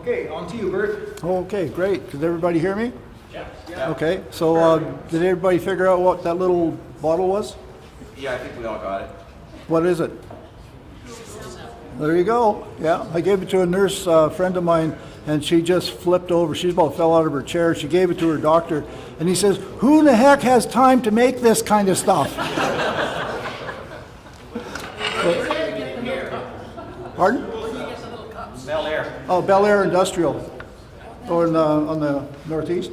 Okay, on to you, Bert. Okay, great. Did everybody hear me? Yeah. Okay, so did everybody figure out what that little bottle was? Yeah, I think we all got it. What is it? There you go. Yeah, I gave it to a nurse friend of mine, and she just flipped over. She about fell out of her chair. She gave it to her doctor, and he says, "Who in the heck has time to make this kind of stuff?" Pardon? Bel Air. Oh, Bel Air Industrial, over on the northeast.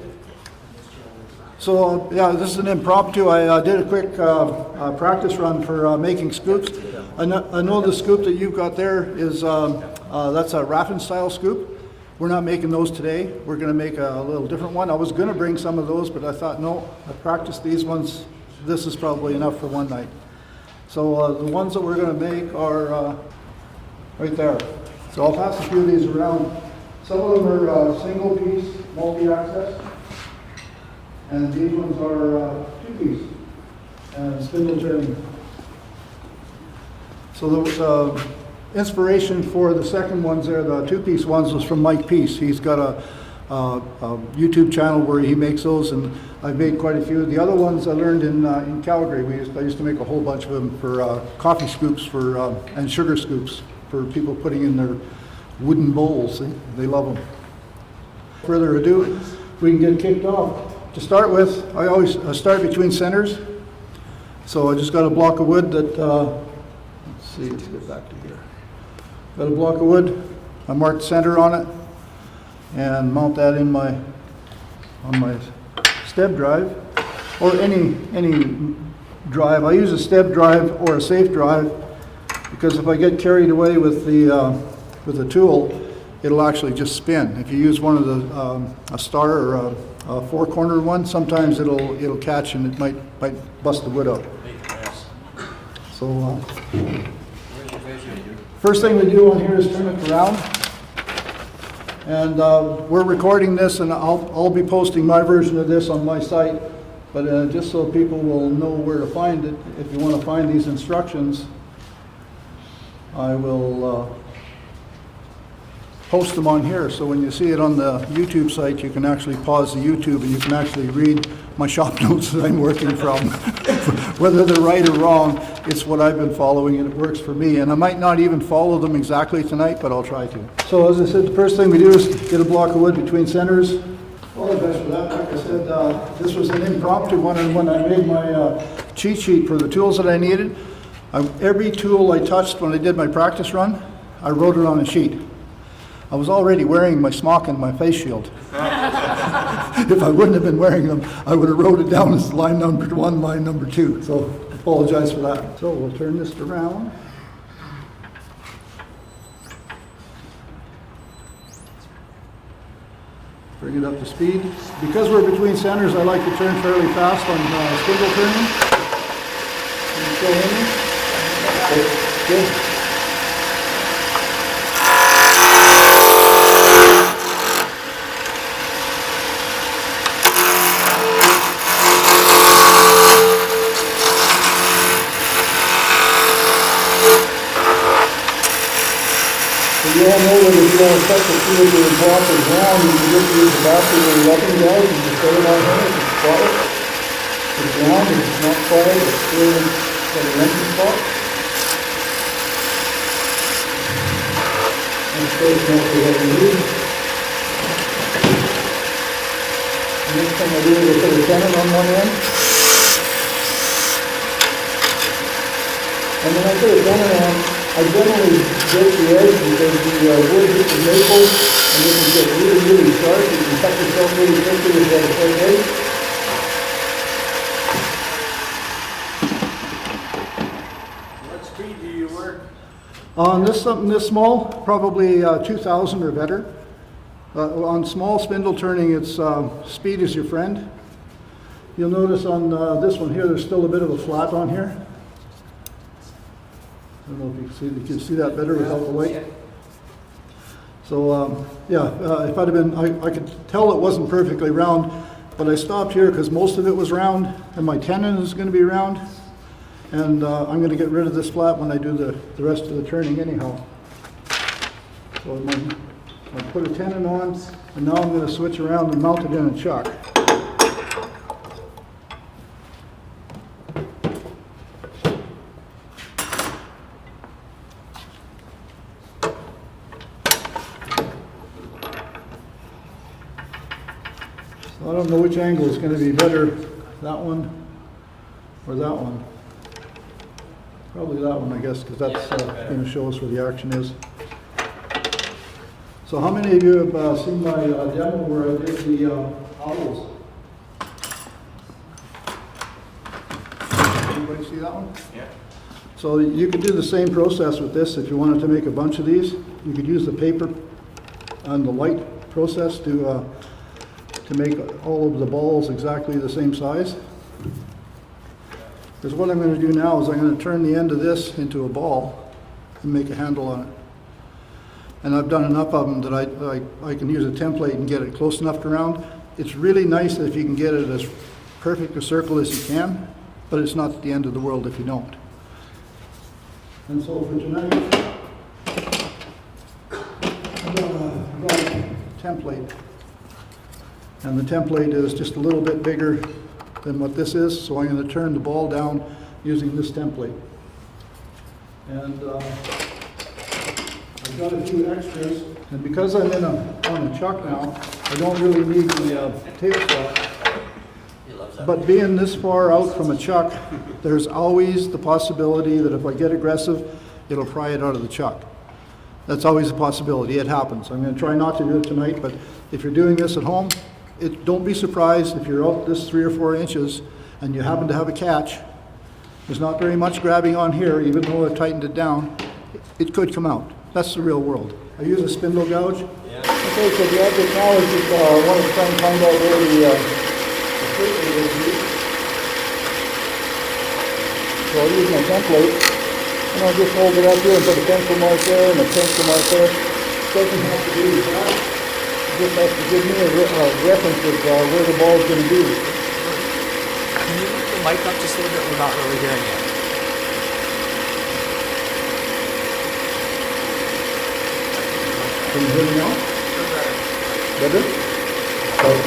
So yeah, this is an impromptu. I did a quick practice run for making scoops. I know the scoop that you've got there is that's a raffin style scoop. We're not making those today. We're going to make a little different one. I was going to bring some of those, but I thought no. I practiced these ones. This is probably enough for one night. So the ones that we're going to make are right there. So I'll pass a few of these around. Some of them are single piece multi-access. And these ones are two-piece and spindle turning. So the inspiration for the second ones there, the two-piece ones, was from Mike Peace. He's got a YouTube channel where he makes those, and I've made quite a few. The other ones I learned in Calgary. I used to make a whole bunch of them for coffee scoops and sugar scoops for people putting in their wooden bowls. They love them. Further ado, we can get kicked off. To start with, I always start between centers. So I just got a block of wood that, let's get back to here. Got a block of wood, I marked center on it, and mount that on my step drive, or any drive. I use a step drive or a safe drive, because if I get carried away with the tool, it'll actually just spin. If you use one of the a star or a four-corner one, sometimes it'll catch and it might bust the wood out. So first thing we do on here is turn it around, and we're recording this, and I'll be posting my version of this on my site. But just so people will know where to find it, if you want to find these instructions, I will post them on here, so when you see it on the YouTube site, you can actually pause the YouTube and you can actually read my shop notes that I'm working from. Whether they're right or wrong, it's what I've been following and it works for me. And I might not even follow them exactly tonight, but I'll try to. So as I said, the first thing we do is get a block of wood between centers. All the best for that. Like I said, this was an impromptu one, and when I made my cheat sheet for the tools that I needed, every tool I touched when I did my practice run, I wrote it on a sheet. I was already wearing my smock and my face shield. If I wouldn't have been wearing them, I would have wrote it down as line number 1, line number 2. So apologize for that. So we'll turn this around. Bring it up to speed. Because we're between centers, I like to turn fairly fast on spindle turning. Can you still hear me? Good. You all know that if you want to set the field to the top or ground, you can just use the basket or the weapon guide and just set it on there. If it's quiet, it's ground, if it's not quiet, it's still at the engine spot. And of course, mostly what we need. The next thing I do is I put a tenon on one end. And when I put a tenon on, I generally break the edge because the wood hits the maple and it can get really, really sharp. You can cut yourself really quickly if you have a sharp edge. What speed do you work? On something this small, probably 2,000 or better. On small spindle turning, it's speed is your friend. You'll notice on this one here, there's still a bit of a flat on here. I don't know if you can see that better without the light. So if I'd have been, I could tell it wasn't perfectly round, but I stopped here because most of it was round, and my tenon is going to be round, and I'm going to get rid of this flat when I do the rest of the turning anyhow. So my I put a tenon on, and now I'm going to switch around and mount it in a chuck. So I don't know which angle is going to be better, that one or that one. Probably that one, I guess, because that's going to show us where the action is. So how many of you have seen my demo where I did the owls? Anybody see that one? Yeah. So you could do the same process with this if you wanted to make a bunch of these. You could use the paper and the light process to make all of the balls exactly the same size. Because what I'm going to do now is I'm going to turn the end of this into a ball and make a handle on it. And I've done enough of them that I can use a template and get it close enough to round. It's really nice if you can get it as perfect a circle as you can, but it's not the end of the world if you don't. And so for tonight, I've got a template. And the template is just a little bit bigger than what this is, so I'm going to turn the ball down using this template. And I've got a few extras, and because I'm on a chuck now, I don't really need the tailstock. But being this far out from a chuck, there's always the possibility that if I get aggressive, it'll pry it out of the chuck. That's always a possibility. It happens. I'm going to try not to do it tonight, but if you're doing this at home, don't be surprised if you're out this 3 or 4 inches and you happen to have a catch. There's not very much grabbing on here, even though I've tightened it down. It could come out. That's the real world. I use a spindle gouge. Yeah. Okay, so the object now is just I want to try and find out where the switch is. So I'll use my template, and I'll just hold it up here and put a pencil mark there and a pencil mark there. It doesn't have to be exact. Just has to give me a reference of where the ball is going to be. Can you lift the mic up just a little bit? We're not really hearing it. Can you hear me now? Better? Okay.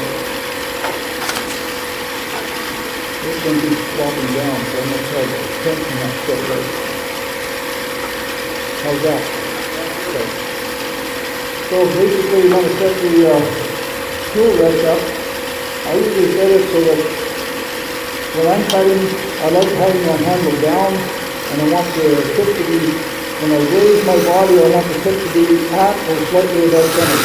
This one keeps flopping down, so I'm going to try to tension that straight right. How's that? Okay. So basically you want to set the tool rest up. I usually set it so that when I'm cutting, I like having my handle down, and I want the tip to be, when I raise my body, I want the tip to be at or slightly above center.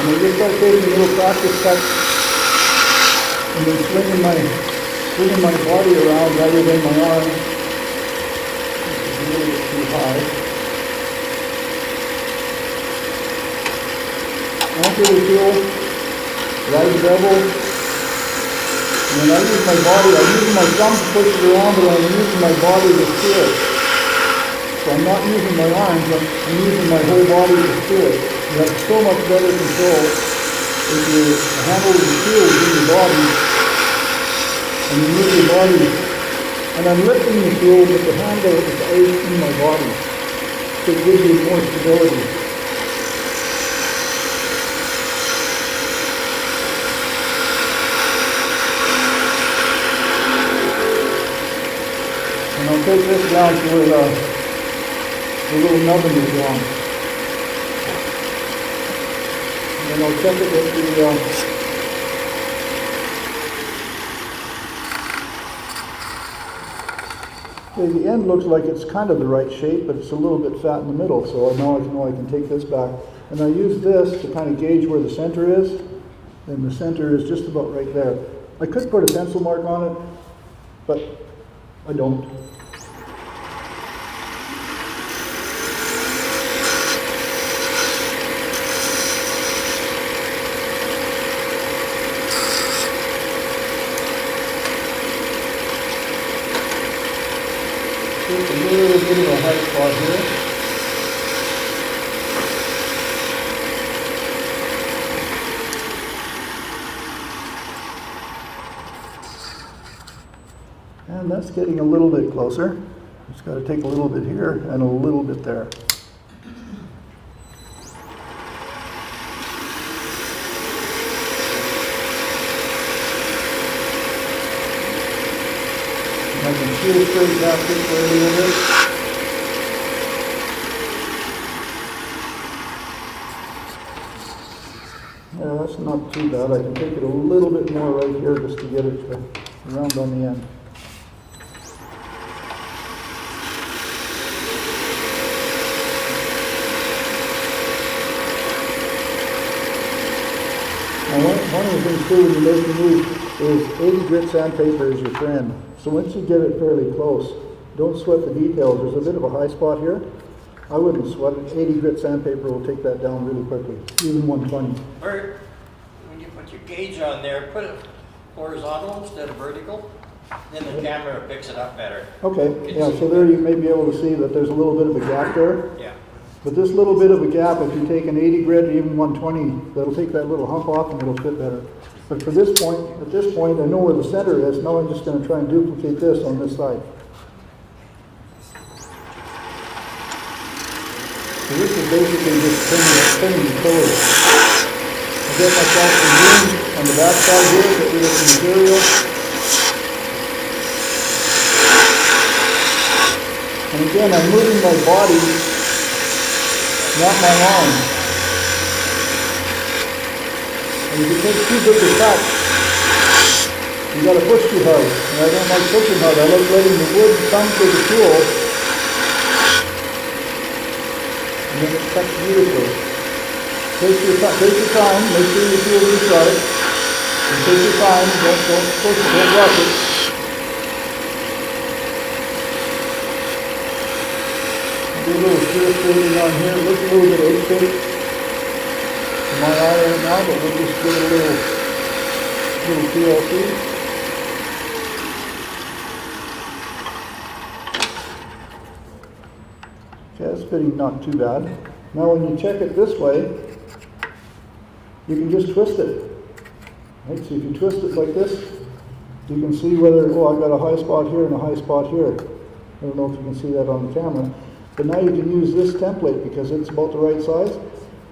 And I just start taking little practice cuts and then swinging my body around rather than my arm. This is a little bit too high. Anchor the tool, ride the bevel, and then I use my body, I'm using my thumb to push it around, but I'm using my body to steer it. So I'm not using my arms, I'm using my whole body to steer it. You have so much better control if you handle the tool within your body, and you move your body, and I'm lifting the tool, but the handle is always in my body, so it gives you more stability. And I'll take this down to where the little nubbin is on. And then I'll check it with the end looks like it's kind of the right shape, but it's a little bit fat in the middle, so now I know I can take this back. And I use this to kind of gauge where the center is, and the center is just about right there. I could put a pencil mark on it, but I don't. Just a little bit of a high spot here. And that's getting a little bit closer. Just got to take a little bit here and a little bit there. can shear straight back this way a little bit. Yeah, that's not too bad. I can take it a little bit more right here just to get it around on the end. Now, one of the things too when you're making these is 80 grit sandpaper is your friend. So once you get it fairly close, don't sweat the details. There's a bit of a high spot here. I wouldn't sweat it. 80 grit sandpaper will take that down really quickly, even 120. Bert, when you put your gauge on there, put it horizontal instead of vertical. Then the camera picks it up better. Okay, yeah, so there you may be able to see that there's a little bit of a gap there. Yeah. But this little bit of a gap, if you take an 80 grit, even 120, that'll take that little hump off and it'll fit better. But for this point, at this point, I know where the center is. Now I'm just going to try and duplicate this on this side. So this is basically just pinning the color. I get myself some room on the back side here, get rid of the material. And again, I'm moving my body, not my arm. And if you take too big a cut, you got to push too hard. And I don't like pushing hard. I like letting the wood come to the tool. And then it cuts beautifully. Take your time. Make sure you feel you got it. And take your time. Don't push it. Don't rush it. Do a little shear straightening on here. It looks a little bit egg-shaped to my eye right now, but we'll just give it a little TLC. Okay, that's fitting not too bad. Now when you check it this way, you can just twist it. Right, so if you twist it like this, you can see whether, oh, I've got a high spot here and a high spot here. I don't know if you can see that on the camera. But now you can use this template because it's about the right size.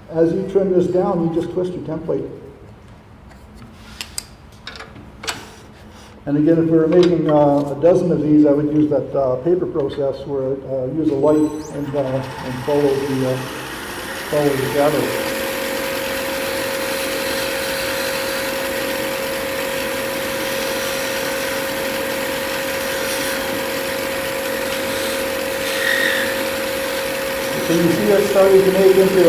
As you trim this down, you just twist your template. And again, if we were making a dozen of these, I would use that paper process where I use a light and follow the shadow. Can you see that starting to make into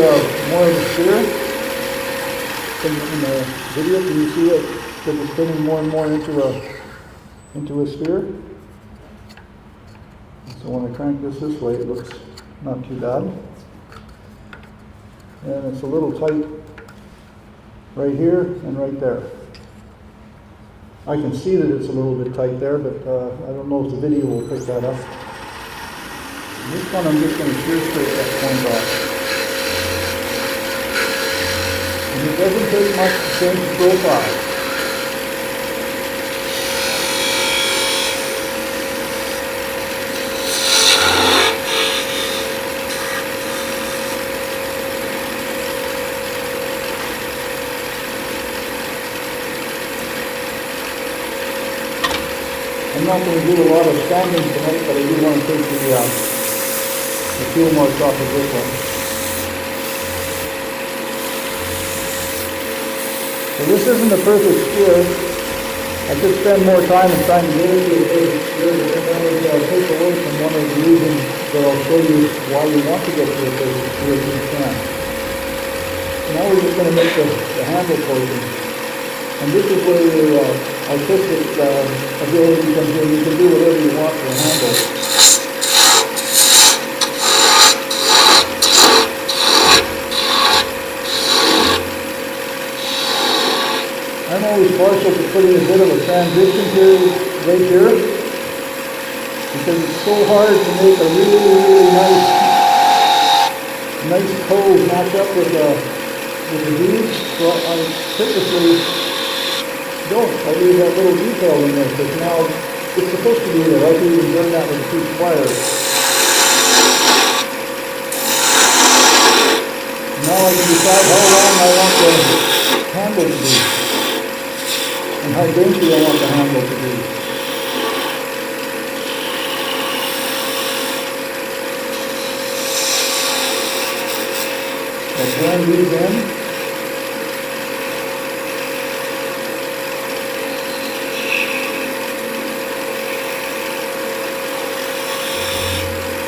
more of a sphere? In the video, can you see it that it's spinning more and more into a sphere? So when I crank this way, it looks not too bad. And it's a little tight right here and right there. I can see that it's a little bit tight there, but I don't know if the video will pick that up. This one I'm just going to shear straight that point off. And it doesn't take much to change the profile. I'm not going to do a lot of sanding tonight, but I do want to take the fuel marks off of this one. So this isn't a perfect sphere. I could spend more time in trying to get it to a perfect sphere, but then I'll take away from one of the reasons that I'll show you why you want to get to a perfect sphere if you can. So now we're just going to make the handle portion. And this is where your artistic ability comes in. You can do whatever you want for a handle. I'm always partial to putting a bit of a transition period right here because it's so hard to make a really nice toe match up with the beads. So I typically don't. I leave that little detail in there because now it's supposed to be there. I can even burn that with a piece of wire. Now I can decide how long I want the handle to be. And how dainty I want the handle to be. I'll blend these in.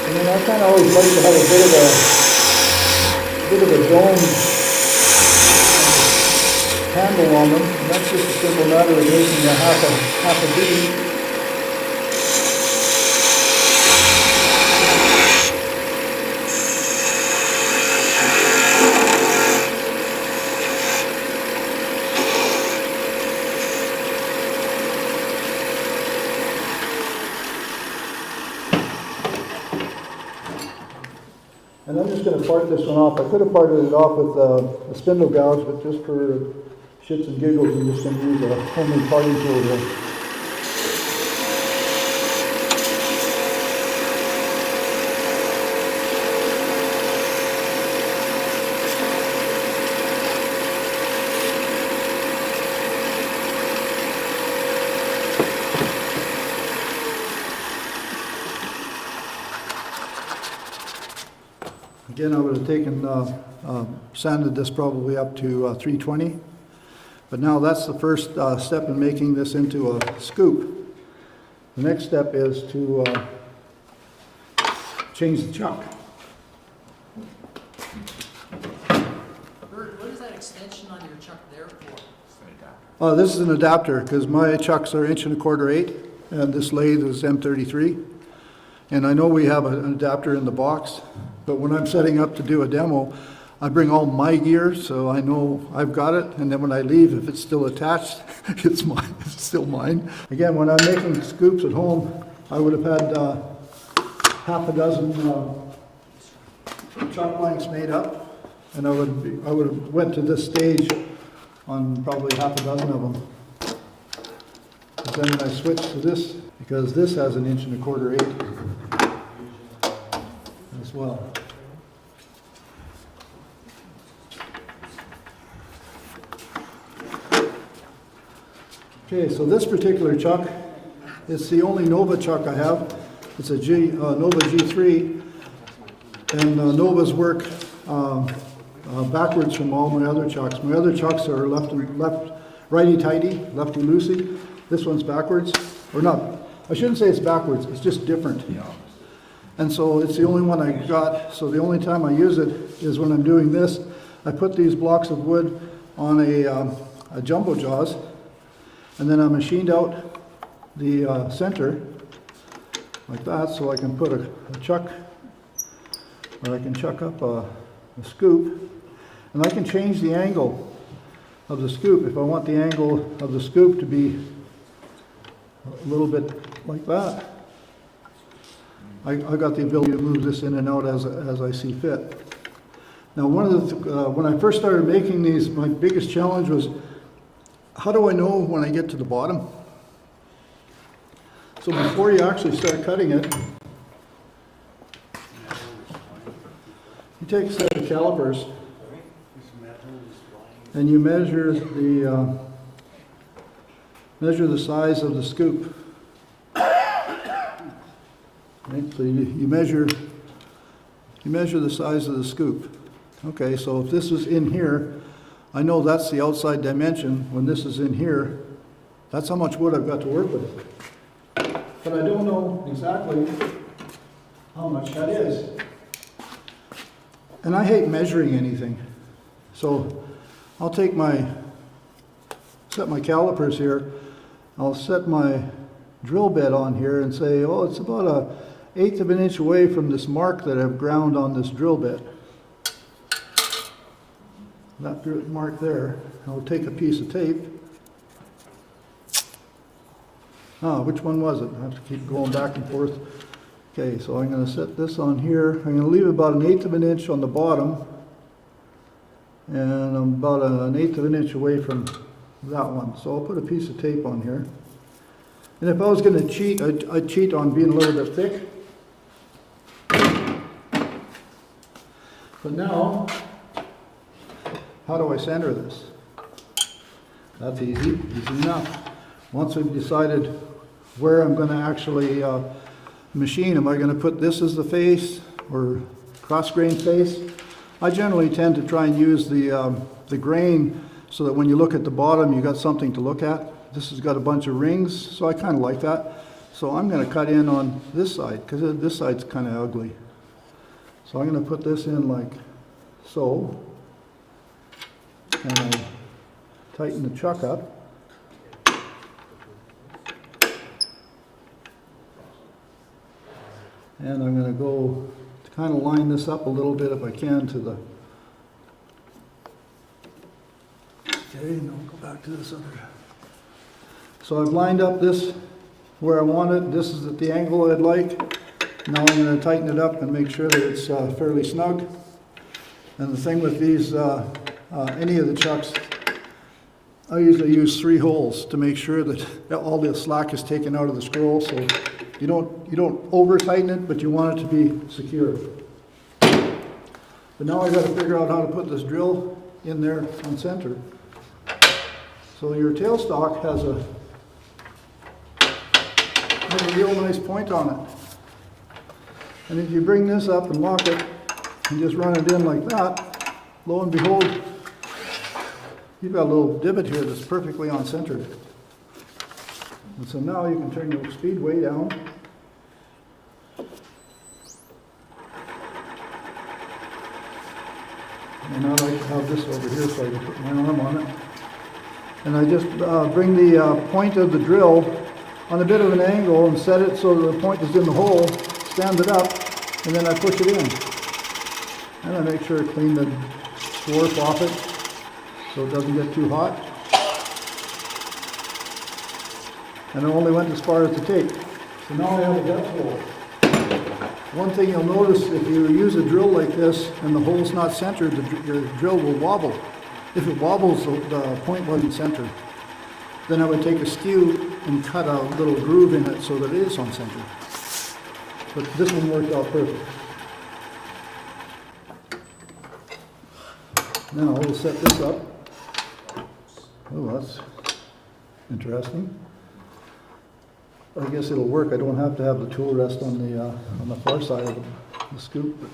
And then I kind of always like to have a bit of a dome handle on them. And that's just a simple matter of making a half a bead. And I'm just going to part this one off. I could have parted it off with a spindle gouge, but just for shits and giggles, I'm just going to use a homemade parting tool here. Again, I would have taken, sanded this probably up to 320. But now that's the first step in making this into a scoop. The next step is to change the chuck. Bert, what is that extension on your chuck there for? This is an adapter because my chucks are 1 1/4 8 and this lathe is M33. And I know we have an adapter in the box, but when I'm setting up to do a demo, I bring all my gear so I know I've got it, and then when I leave, if it's still attached, it's mine. It's still mine. Again, when I'm making scoops at home, I would have had half a dozen chuck blanks made up, and I would have went to this stage on probably half a dozen of them. But then when I switch to this, because this has an 1 1/4 8 as well. Okay, so this particular chuck, it's the only Nova chuck I have. It's a Nova G3, and Novas work backwards from all my other chucks. My other chucks are left righty-tighty, lefty-loosey. This one's backwards, or not. I shouldn't say it's backwards, it's just different. And so it's the only one I got, so the only time I use it is when I'm doing this. I put these blocks of wood on a jumbo jaws, and then I machined out the center like that, so I can put a chuck, or I can chuck up a scoop, and I can change the angle of the scoop if I want the angle of the scoop to be a little bit like that. I got the ability to move this in and out as I see fit. Now, one of the when I first started making these, my biggest challenge was, how do I know when I get to the bottom? So before you actually start cutting it, you take a set of calipers and you measure the size of the scoop. Right? So you measure the size of the scoop. Okay, so if this is in here, I know that's the outside dimension. When this is in here, that's how much wood I've got to work with. But I don't know exactly how much that is. And I hate measuring anything. So I'll take set my calipers here. I'll set my drill bit on here and say, oh, it's about 1/8 of an inch away from this mark that I've ground on this drill bit. That mark there. I'll take a piece of tape. Which one was it? I have to keep going back and forth. Okay, so I'm going to set this on here. I'm going to leave about 1/8 of an inch on the bottom, and I'm about 1/8 of an inch away from that one. So I'll put a piece of tape on here. And if I was going to cheat, I'd cheat on being a little bit thick. But now, how do I center this? That's easy enough. Once we've decided where I'm going to actually machine, am I going to put this as the face or cross grain face, I generally tend to try and use the grain so that when you look at the bottom, you got something to look at. This has got a bunch of rings, so I kind of like that. So I'm going to cut in on this side, because this side's kind of ugly. So I'm going to put this in like so, and I tighten the chuck up. And I'm going to go to kind of line this up a little bit if I can to the... Okay, now we'll go back to this other... So I've lined up this where I want it. This is at the angle I'd like. Now I'm going to tighten it up and make sure that it's fairly snug. And the thing with these, any of the chucks, I usually use 3 holes to make sure that all the slack is taken out of the scroll. So you don't over tighten it, but you want it to be secure. But now I got to figure out how to put this drill in there on center. So your tailstock has a real nice point on it. And if you bring this up and lock it and just run it in like that, lo and behold, you've got a little divot here that's perfectly on center. And so now you can turn your speed way down. And I like to have this over here so I can put my arm on it. And I just bring the point of the drill on a bit of an angle and set it so the point is in the hole, stand it up, and then I push it in. And I make sure to clean the swarf off it so it doesn't get too hot. And I only went as far as the tape. So now I have a depth hole. One thing you'll notice if you use a drill like this and the hole's not centered, your drill will wobble. If it wobbles, the point wasn't centered. Then I would take a skew and cut a little groove in it so that it is on center. But this one worked out perfect. Now we'll set this up. Oh, that's interesting. I guess it'll work. I don't have to have the tool rest on the far side of the scoop.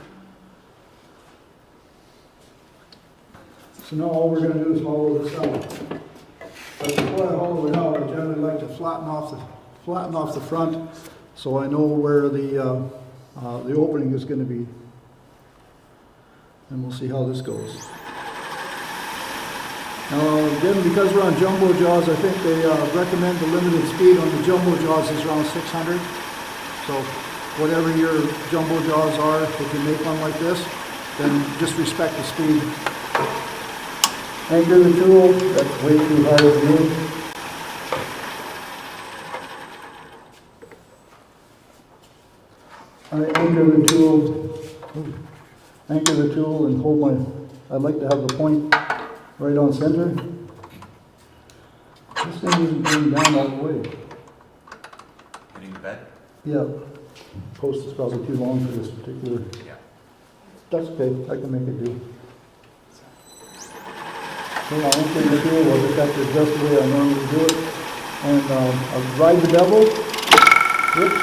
So now all we're going to do is hollow this out. But before I hollow it out, I generally like to flatten off the front so I know where the opening is going to be. And we'll see how this goes. Now again, because we're on jumbo jaws, I think they recommend the limited speed on the jumbo jaws is around 600. So whatever your jumbo jaws are, if you make one like this, then just respect the speed. Anchor the tool, that's way too high for me. I anchor the tool and hold I'd like to have the point right on center. This thing isn't going down all the way. Hitting the bed? Yeah. Post is probably too long for this particular. Yeah. That's okay, I can make it do. So I'll anchor the tool, I'll just have to adjust the way I normally do it. And I'll ride the bevel. Whoops.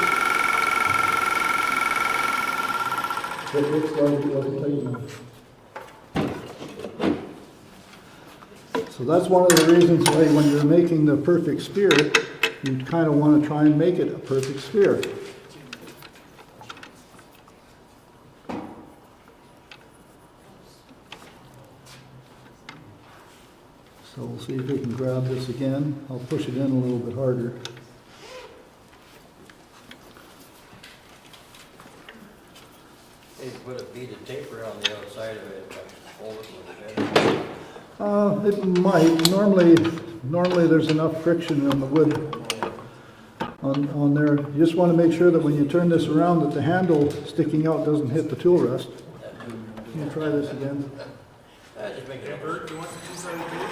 It looks like it doesn't tighten enough. So that's one of the reasons why when you're making the perfect sphere, you kind of want to try and make it a perfect sphere. So we'll see if we can grab this again. I'll push it in a little bit harder. They put a bead of tape around the outside of it, hold it with a bit. It might. Normally there's enough friction on the wood on there. You just want to make sure that when you turn this around that the handle sticking out doesn't hit the tool rest. Let me try this again. Just make it Bert, do you want the two-sided tape?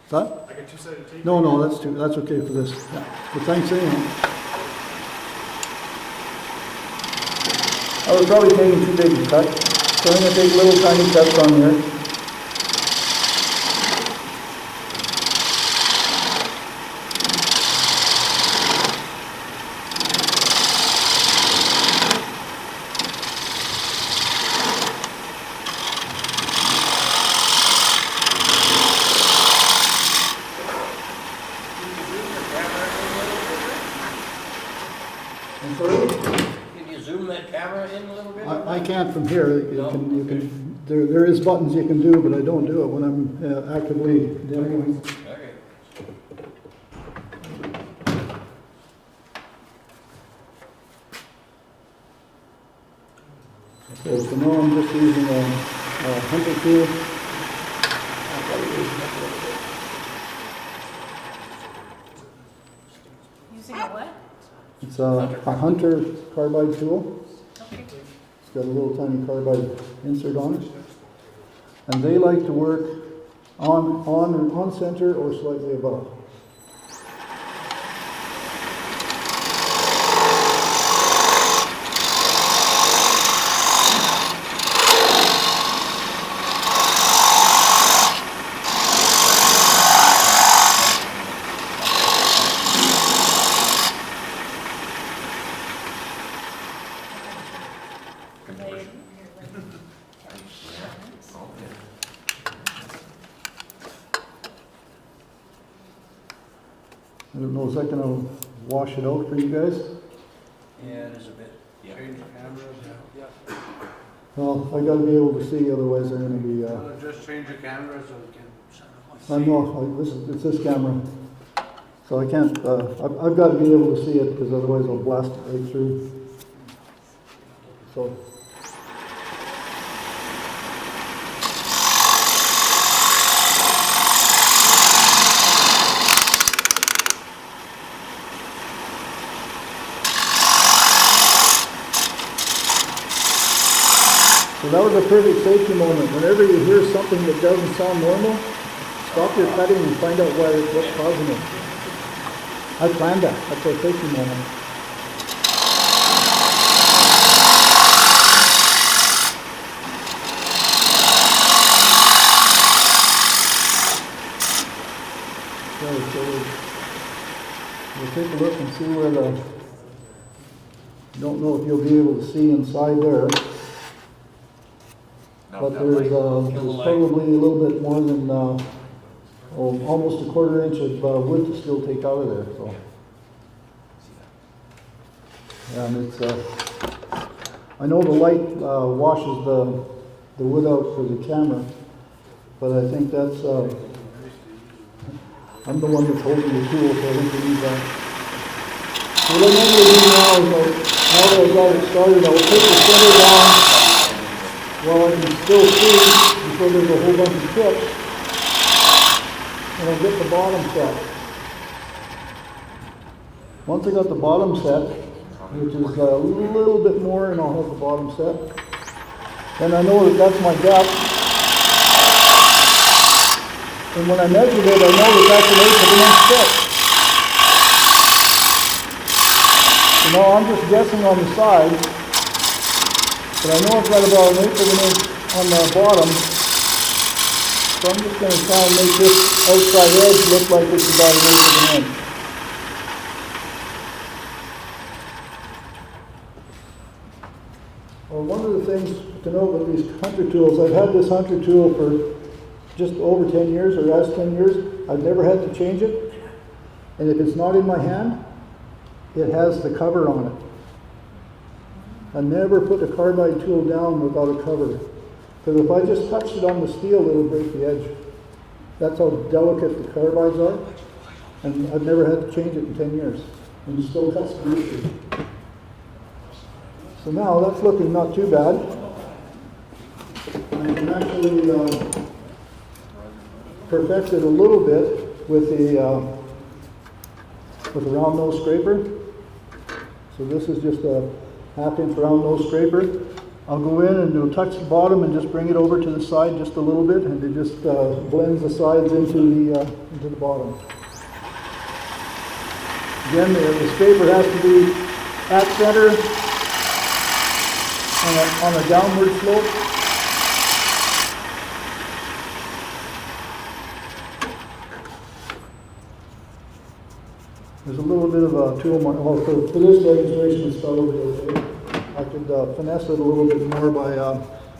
That? Like a two-sided tape? No, that's okay for this. Yeah. But thanks anyhow. I was probably taking too big a cut, so I'm going to take little tiny cuts on there. can't from here. You can, there is buttons you can do, but I don't do it when I'm actively demoing. Okay. Okay, so now I'm just using a hunter tool. Using a what? It's a hunter carbide tool. Okay. It's got a little tiny carbide insert on it. And they like to work on center or slightly above. I don't know, is that gonna wash it out for you guys? Yeah, it is a bit. Change Well, I gotta be able to see, otherwise they're gonna be, Just change the camera so we can. I know, it's this camera. So I can't, I've gotta be able to see it, because otherwise I'll blast it right through. So. So that was a perfect safety moment. Whenever you hear something that doesn't sound normal, stop your cutting and find out what's causing it. I planned that. That's a safety moment. Okay, so we'll take a look and see where don't know if you'll be able to see inside there. But there's probably a little bit more than almost a quarter inch of wood to still take out of there. So, and it's I know the light washes the wood out for the camera, but I think that's I'm the one that's holding the tool, so I think we need that. So what I'm going to do now is now that I've got it started, I'll take the center down. Well, I can still see before there's a whole bunch of chips, and I'll get the bottom set. Once I got the bottom set, which is a little bit more, and I'll have the bottom set, then I know that that's my depth. And when I measured it, I know that that's an 1/8 of an inch thick. So now I'm just guessing on the side. But I know I've got about an 1/8 of an inch on the bottom, so I'm just going to try and make this outside edge look like it's about an 1/8 of an inch. Well, one of the things to note with these hunter tools, I've had this hunter tool for just over 10 years, or last 10 years. I've never had to change it, and if it's not in my hand, it has the cover on it. I never put a carbide tool down without a cover. Because if I just touched it on the steel, it'll break the edge. That's how delicate the carbides are. And I've never had to change it in 10 years. And it still cuts beautifully. So now that's looking not too bad. I can actually perfect it a little bit with a round nose scraper. So this is just a 1/2 inch round nose scraper. I'll go in and it'll touch the bottom and just bring it over to the side just a little bit, and it just blends the sides into the bottom. Again, the scraper has to be at center on a downward slope. There's a little bit of a tool mark. Well, for this demonstration, it's probably okay. I could finesse it a little bit more by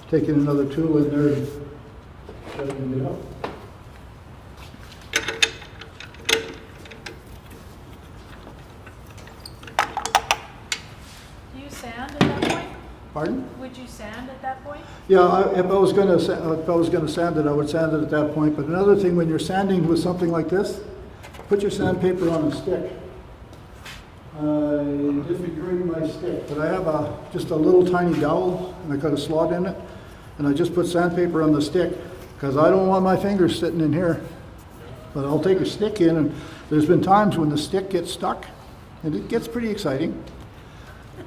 taking another tool in there and shutting it up. Do you sand at that point? Pardon? Would you sand at that point? Yeah, if I was going to sand it, I would sand it at that point. But another thing, when you're sanding with something like this, put your sandpaper on a stick. I didn't bring my stick, but I have just a little tiny dowel, and I got a slot in it, and I just put sandpaper on the stick because I don't want my fingers sitting in here. But I'll take a stick in, and there's been times when the stick gets stuck, and it gets pretty exciting.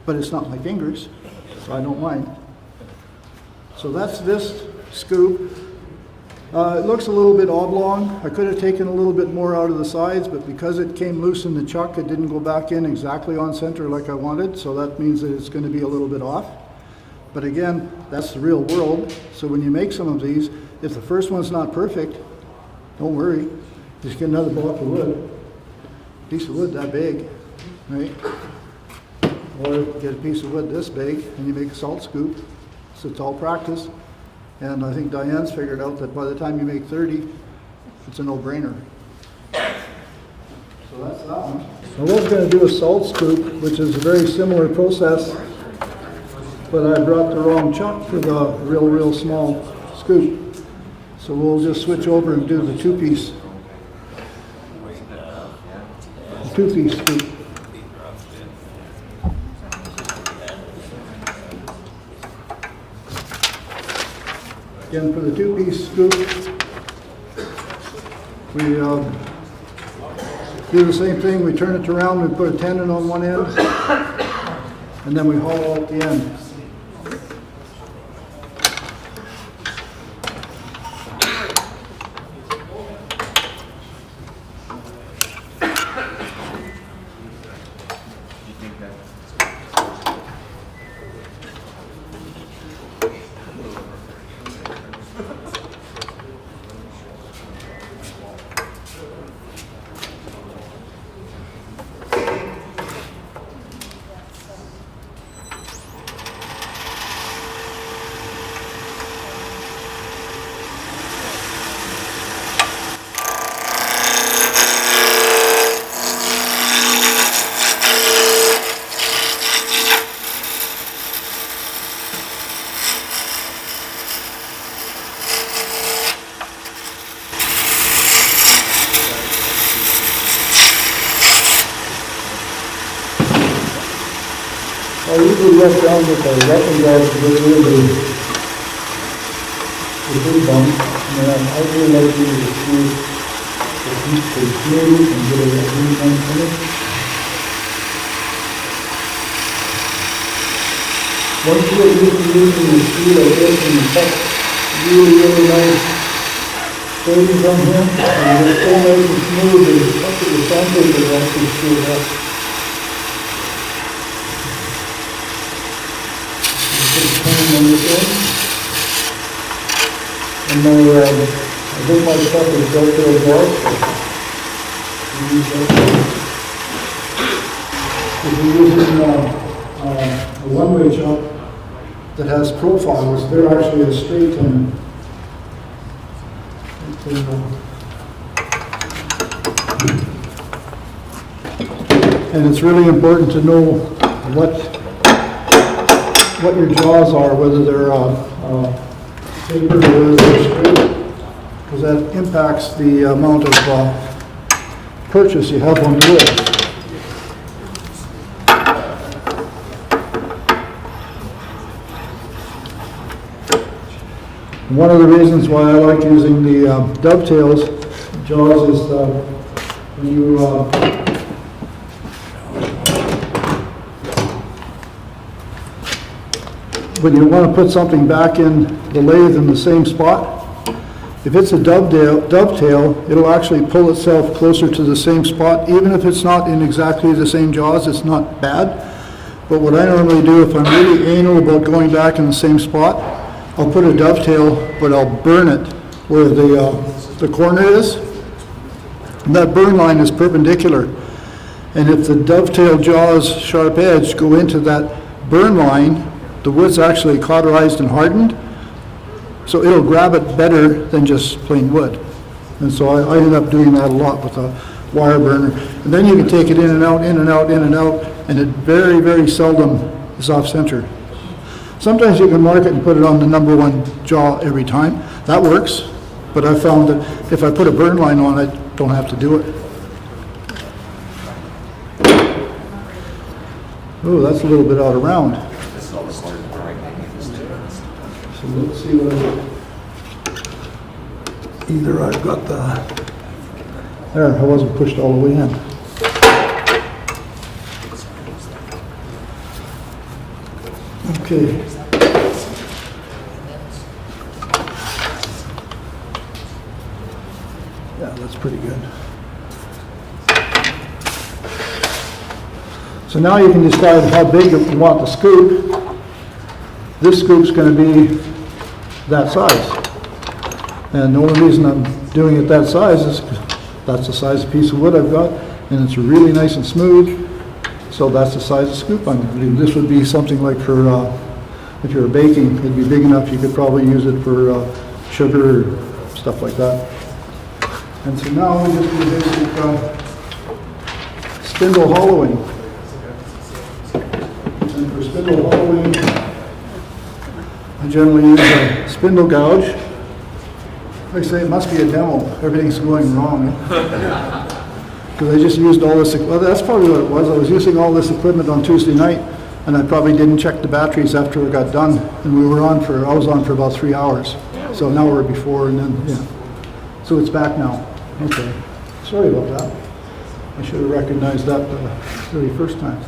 But it's not my fingers, so I don't mind. So that's this scoop. It looks a little bit oblong. I could have taken a little bit more out of the sides, but because it came loose in the chuck, it didn't go back in exactly on center like I wanted, so that means that it's going to be a little bit off. But again, that's the real world. So when you make some of these, if the first one's not perfect, don't worry. Just get another block of wood. Piece of wood that big, right? Or get a piece of wood this big and you make a salt scoop. So it's all practice. And I think Diane's figured out that by the time you make 30, it's a no-brainer. So that's that one. I was going to do a salt scoop, which is a very similar process, but I brought the wrong chuck for the real small scoop. So we'll just switch over and do the two-piece scoop. Again, for the two-piece scoop, we do the same thing. We turn it around, we put a tendon on one end, and then we hollow out the end. I usually let down with a roughing guard to get rid of the big bump, and I really like to use the screw to keep the smooth and get a really nice finish. Once you get used to using the screw like this and you cut really nice shavings on here, and it's so nice and smooth that it's up to the sandpaper to actually screw it up. On this end. And I think my stuff is dovetail as well. If you're using a one-way chuck that has profiles, they're actually a straight end. And it's really important to know what your jaws are, whether they're tapered or whether they're straight, because that impacts the amount of purchase you have on the wood. One of the reasons why I like using the dovetails jaws is when you when you want to put something back in the lathe in the same spot, if it's a dovetail, it'll actually pull itself closer to the same spot. Even if it's not in exactly the same jaws, it's not bad. But what I normally do, if I'm really anal about going back in the same spot, I'll put a dovetail, but I'll burn it where the corner is. And that burn line is perpendicular. And if the dovetail jaws, sharp edge, go into that burn line, the wood's actually cauterized and hardened, so it'll grab it better than just plain wood. And so I end up doing that a lot with a wire burner. And then you can take it in and out, in and out, in and out, and it very seldom is off center. Sometimes you can mark it and put it on the number one jaw every time. That works, but I found that if I put a burn line on it, I don't have to do it. Oh, that's a little bit out of round. So let's see what either I've got the, there, I wasn't pushed all the way in. Okay. Yeah, that's pretty good. So now you can decide how big you want the scoop. This scoop's going to be that size. And the only reason I'm doing it that size is that's the size of piece of wood I've got, and it's really nice and smooth. So that's the size of scoop I'm going to do. This would be something like for, if you're baking, it'd be big enough you could probably use it for sugar or stuff like that. And so now we just do basic spindle hollowing. And for spindle hollowing, I generally use a spindle gouge. Like I say, it must be a demo. Everything's going wrong. Because I just used all this, well, that's probably what it was. I was using all this equipment on Tuesday night, and I probably didn't check the batteries after we got done. And I was on for about 3 hours. So now we're before, and then, yeah. So it's back now. Okay. Sorry about that. I should have recognized that the very first time.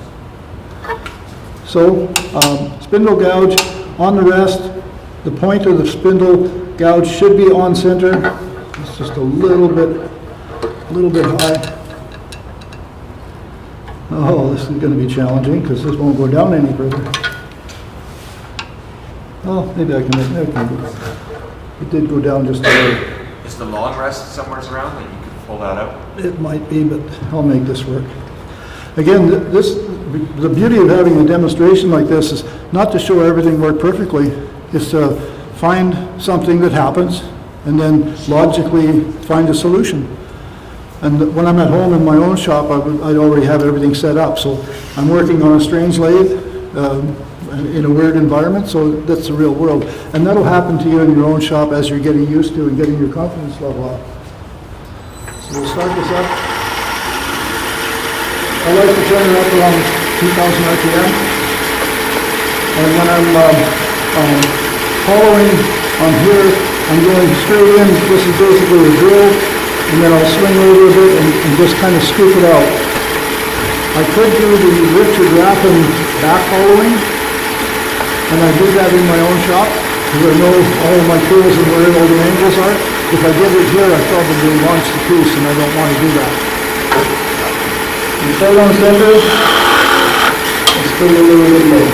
So, spindle gouge on the rest. The point of the spindle gouge should be on center. It's just a little bit high. Oh, this is going to be challenging because this won't go down any further. Oh, maybe I can make it. It did go down just a little. Is the long rest somewhere around that you can pull that out? It might be, but I'll make this work. Again, the beauty of having a demonstration like this is not to show everything work perfectly. It's to find something that happens and then logically find a solution. And when I'm at home in my own shop, I'd already have everything set up. So I'm working on a strange lathe in a weird environment, so that's the real world. And that'll happen to you in your own shop as you're getting used to and getting your confidence level up. So we'll start this up. I like to turn it up around 2,000 RPM. And when I'm hollowing on here, I'm going straight in. This is basically a drill, and then I'll swing over a bit and just kind of scoop it out. I could do the Richard Rappin back hollowing, and I do that in my own shop, because I know all of my tools and where all the angles are. If I did it here, I probably launch the piece, and I don't want to do that. You start on center, and spin a little bit low.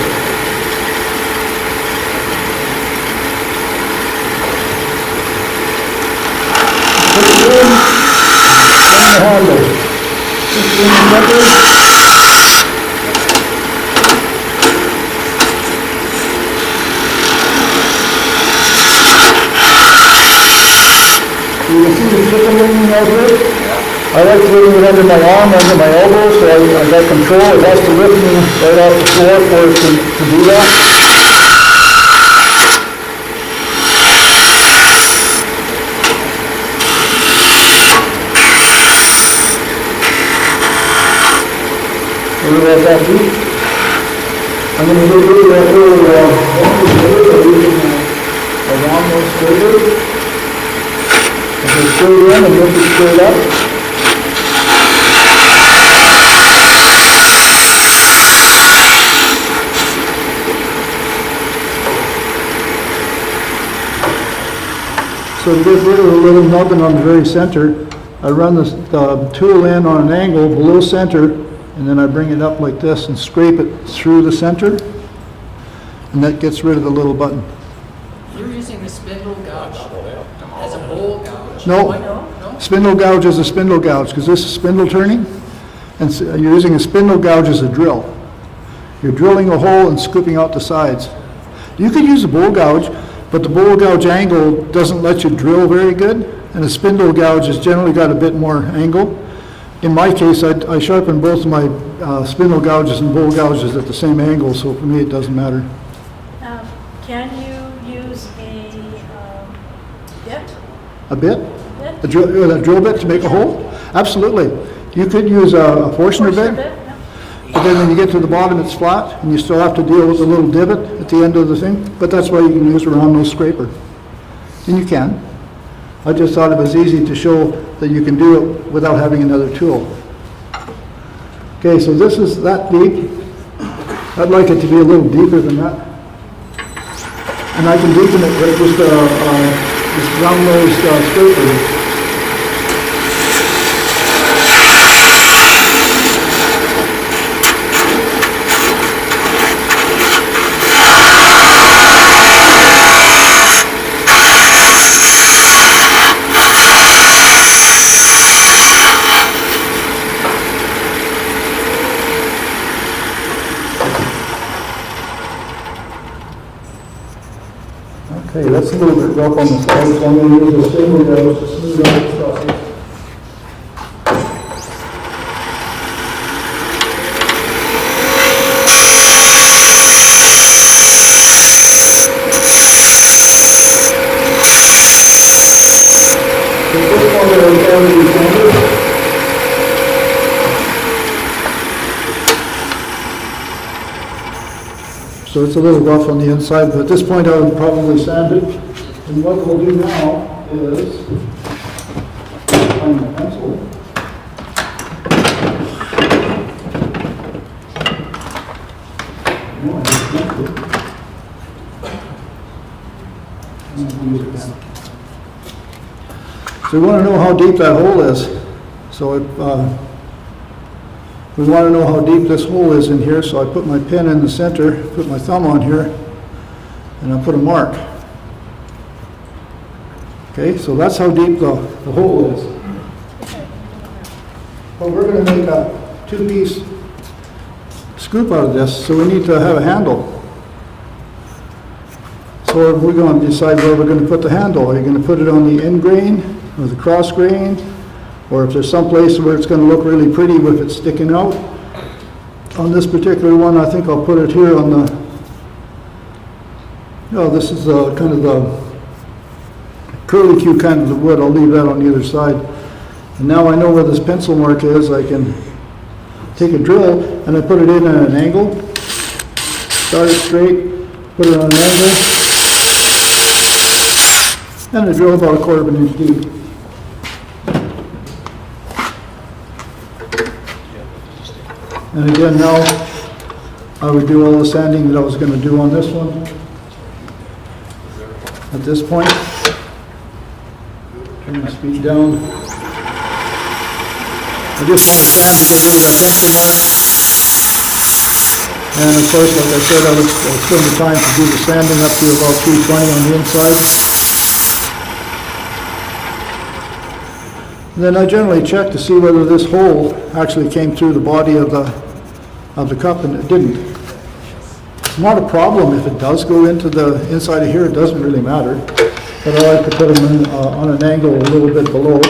Put it in, and the handle. Just in the center. You can see the chicken wing out here. I like putting it under my arm, under my elbow, so I got control. It has to lift me right off the floor for it to do that. Look at that deep. I'm going to do that little around those shoulders. I go straight in and lift it straight up. So to get rid of the little nubbin on the very center, I run the tool in on an angle below center, and then I bring it up like this and scrape it through the center, and that gets rid of the little button. You're using the spindle gouge as a bowl gouge? No. No? Spindle gouge is a spindle gouge, because this is spindle turning, and so you're using a spindle gouge as a drill. You're drilling a hole and scooping out the sides. You could use a bowl gouge, but the bowl gouge angle doesn't let you drill very good, and a spindle gouge has generally got a bit more angle. In my case, I sharpen both my spindle gouges and bowl gouges at the same angle, so for me it doesn't matter. Can you use a bit? A bit? Bit? A drill bit to make a hole? Absolutely. You could use a Forstner bit, Yeah. but then when you get to the bottom, it's flat, and you still have to deal with a little divot at the end of the thing, but that's why you can use a round nose scraper. And you can. I just thought it was easy to show that you can do it without having another tool. Okay, so this is that deep. I'd like it to be a little deeper than that. And I can deepen it with just this round nose scraper. Okay, that's a little bit rough on the side, so I'm going to use a single nose to smooth out the stuff. So it's a little rough on the inside, but at this point I would probably sand it. And what we'll do now is find the pencil. No, I just sent it. And use it again. So we want to know how deep that hole is. So we want to know how deep this hole is in here, so I put my pen in the center, put my thumb on here, and I put a mark. Okay, so that's how deep the hole is. But we're going to make a two-piece scoop out of this, so we need to have a handle. So we're going to decide where we're going to put the handle. Are you going to put it on the end grain or the cross grain? Or if there's some place where it's going to look really pretty with it sticking out. On this particular one, I think I'll put it here on the, this is kind of the curlicue kind of the wood. I'll leave that on the other side. And now I know where this pencil mark is. I can take a drill and I put it in at an angle. Start it straight, put it on an angle. And I drill about 1/4 inch deep. And again, now I would do all the sanding that I was going to do on this one. At this point, turn the speed down. I just want to sand and get rid of that pencil mark. And of course, like I said, I'll spend the time to do the sanding up to about 320 on the inside. And then I generally check to see whether this hole actually came through the body of the cup, and it didn't. It's not a problem if it does go into the inside of here, it doesn't really matter. But I like to put them in, on an angle a little bit below.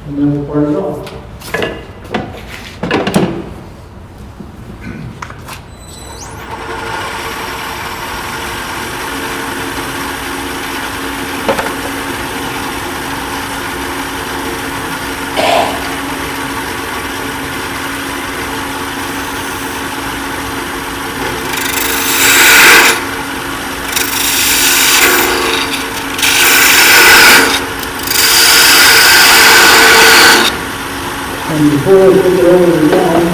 And then we'll part it off. And before I take it over the ground,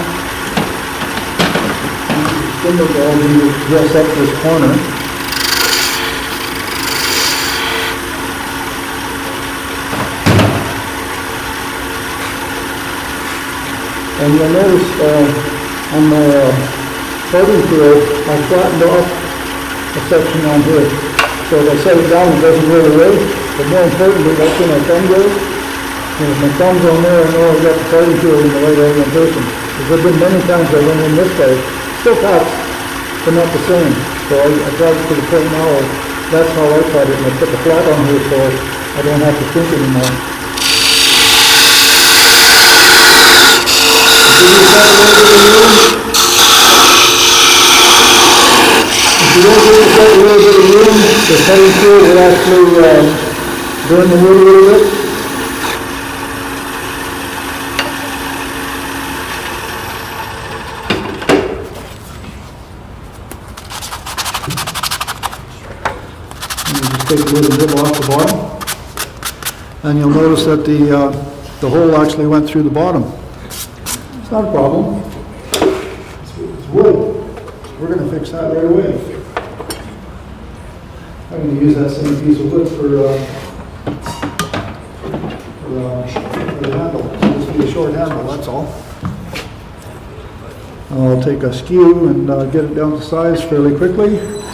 spindle ball will dress up this corner. And you'll notice on my cutting tool, I flattened off a section on here. So if I set it down, it doesn't roll away. But more importantly, that's where my thumb goes. And if my thumb's on there, I know I've got the cutting tool in the right orientation. Because there have been many times I went in this way, still cuts, but not the same. So I got it to the point now, that's how I cut it, and I put the flat on here so I don't have to think anymore. Give me a couple over the room. you don't give yourself a little bit of room, the cutting tool will actually burn the wood a little bit. And you just take a little bit off the bottom. And you'll notice that the hole actually went through the bottom. It's not a problem. It's wood. We're going to fix that right away. I'm going to use that same piece of wood for the handle. It's supposed to be a short handle, that's all. I'll take a skew and get it down to size fairly quickly. Oops.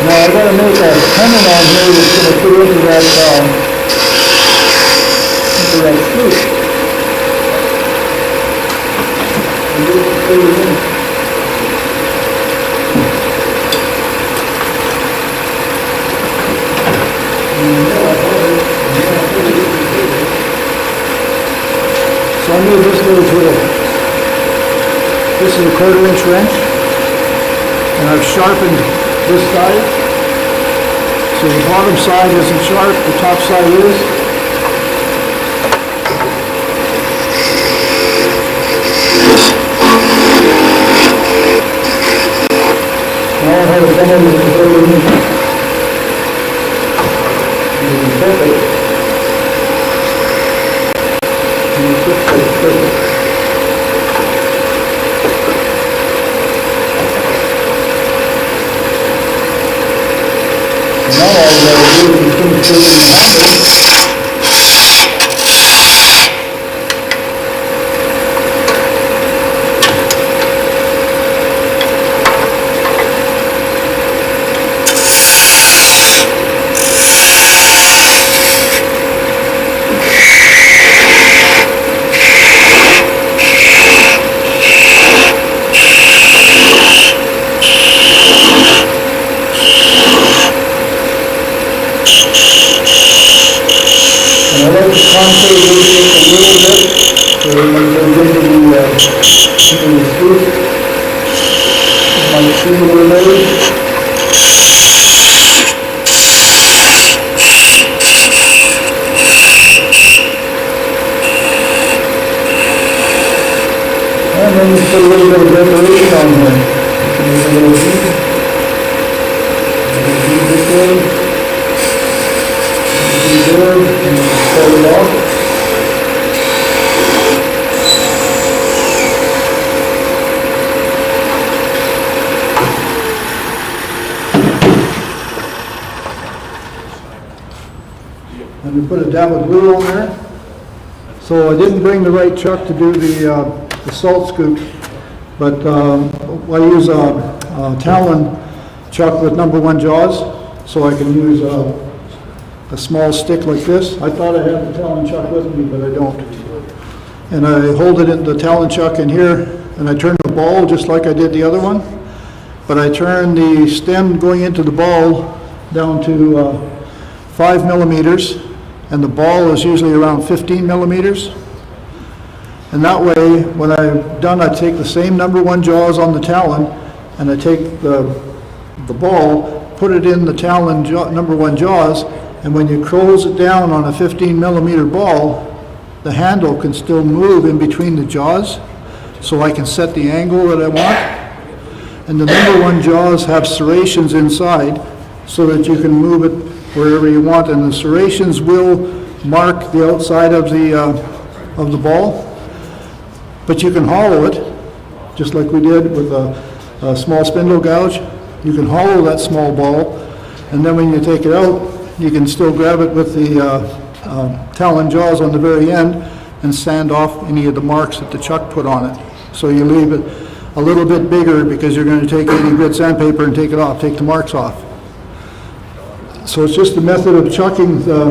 Now I'm going to make a tenon on here that's going to put into that scoop. And just put it in. So I need this little tool. This is a 1/4 inch wrench, and I've sharpened this side. So the bottom side isn't sharp, the top side is. Now I have a demo with the 1/4 inch. It's perfect. And the tip is perfect. Now all we have to do is finish building the handle. And I like to concave this just a little bit, so when it goes into the scoop, my tubular lathe. And then you put a little bit of decoration on here. You can use a little bead. This way. There, and pull it off. And we put a dab of glue on there. So I didn't bring the right chuck to do the salt scoop, but I use a Talon chuck with #1 jaws, so I can use a small stick like this. I thought I had the Talon chuck with me, but I don't. And I hold it in the Talon chuck in here, and I turn the ball just like I did the other one, but I turn the stem going into the ball down to 5 millimeters, and the ball is usually around 15 millimeters. And that way, when I'm done, I take the same #1 jaws on the Talon, and I take the ball, put it in the Talon #1 jaws, and when you close it down on a 15 millimeter ball, the handle can still move in between the jaws, so I can set the angle that I want. And the #1 jaws have serrations inside, so that you can move it wherever you want, and the serrations will mark the outside of the ball. But you can hollow it, just like we did with a small spindle gouge. You can hollow that small ball, and then when you take it out, you can still grab it with the Talon jaws on the very end and sand off any of the marks that the chuck put on it. So you leave it a little bit bigger because you're going to take 80 grit sandpaper and take it off, take the marks off. So it's just a method of chucking the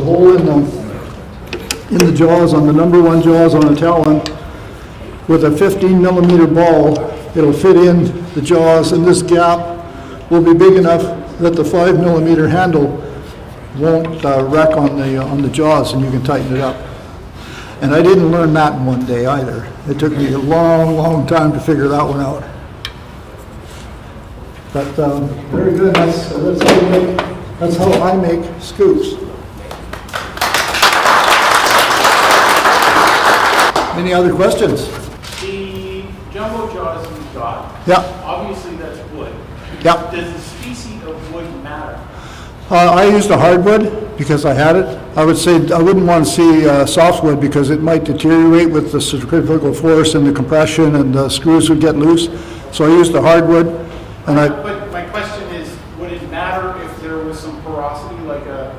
hole in the jaws, on the number one jaws on a Talon, with a 15 millimeter ball. It'll fit in the jaws, and this gap will be big enough that the 5 millimeter handle won't wreck on the jaws, and you can tighten it up. And I didn't learn that in one day either. It took me a long, long time to figure that one out. But very good. That's how I make scoops. Any other questions? The jumbo jaws you've got, Yeah. obviously that's wood. Yeah. Does the species of wood matter? I used a hardwood because I had it. I would say I wouldn't want to see softwood because it might deteriorate with the centrifugal force and the compression, and the screws would get loose. So I used a hardwood, and But my question is, would it matter if there was some porosity, like an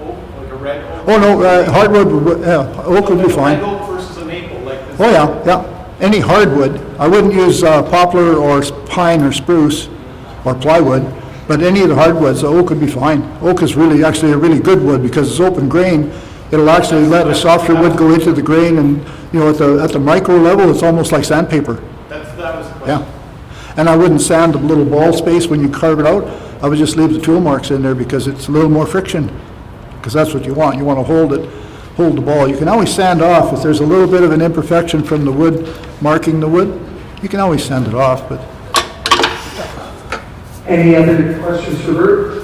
oak, like a red oak? oh no, hardwood, oak would be Like a fine. red oak versus a maple, like this. Oh yeah. Any hardwood. I wouldn't use poplar or pine or spruce or plywood, but any of the hardwoods, the oak would be fine. Oak is really actually a really good wood because it's open grain. It'll actually let a softer wood go into the grain, and at the micro level, it's almost like sandpaper. That was the question. Yeah. And I wouldn't sand the little ball space when you carve it out. I would just leave the tool marks in there because it's a little more friction, because that's what you want. You want to hold the ball. You can always sand off if there's a little bit of an imperfection from the wood marking the wood. You can always sand it off, but Any other questions for Bert?